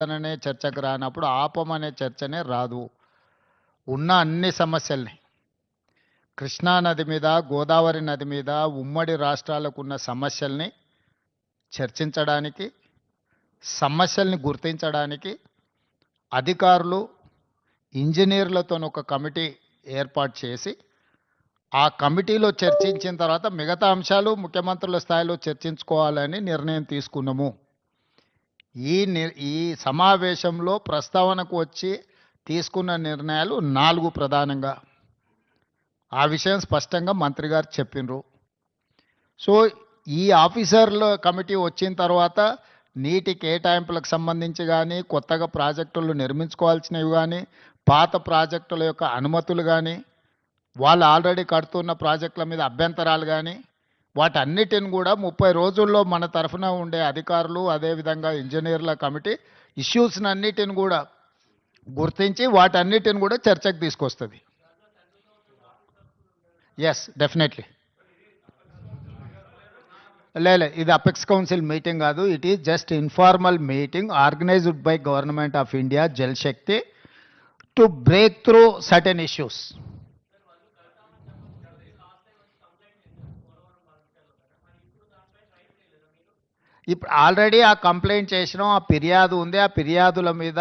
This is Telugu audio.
అనే చర్చకు రానప్పుడు ఆపమనే చర్చనే రాదు. ఉన్న అన్ని సమస్యల్ని కృష్ణా నది మీద, గోదావరి నది మీద ఉమ్మడి రాష్ట్రాలకు ఉన్న సమస్యల్ని చర్చించడానికి, సమస్యల్ని గుర్తించడానికి అధికారులు, ఇంజనీర్లతో ఒక కమిటీ ఏర్పాటు చేసి ఆ కమిటీలో చర్చించిన తర్వాత మిగతా అంశాలు ముఖ్యమంత్రుల స్థాయిలో చర్చించుకోవాలని నిర్ణయం తీసుకున్నాము. ఈ సమావేశంలో ప్రస్తావనకు వచ్చి తీసుకున్న నిర్ణయాలు 4 ప్రధానంగా. ఆ విషయం స్పష్టంగా మంత్రి గారు చెప్పినరు. సో ఈ ఆఫీసర్ల కమిటీ వచ్చిన తర్వాత నీటి కేటాయింపులకు సంబంధించి కానీ, కొత్తగా ప్రాజెక్టులు నిర్మించుకోవాల్సినవి కానీ, పాత ప్రాజెక్టుల యొక్క అనుమతులు కానీ, వాళ్ళు ఆల్రెడీ కడుతున్న ప్రాజెక్టుల మీద అభ్యంతరాలు కానీ, వాటన్నిటిని కూడా 30 రోజుల్లో మన తరఫున ఉండే అధికారులు, అదేవిధంగా ఇంజనీర్ల కమిటీ ఇష్యూస్ని అన్నిటిని కూడా గుర్తించి వాటన్నిటిని కూడా చర్చకు తీసుకొస్తుంది. Yes, definitely. లేదు, ఇది అపెక్స్ కౌన్సిల్ మీటింగ్ కాదు. It is just informal meeting organised by government of India, Jal Shakti, to break through certain issues. ఇప్పుడు ఆల్రెడీ ఆ కంప్లైంట్ చేసినాం, ఆ ఫిర్యాదు ఉంది. ఆ ఫిర్యాదుల మీద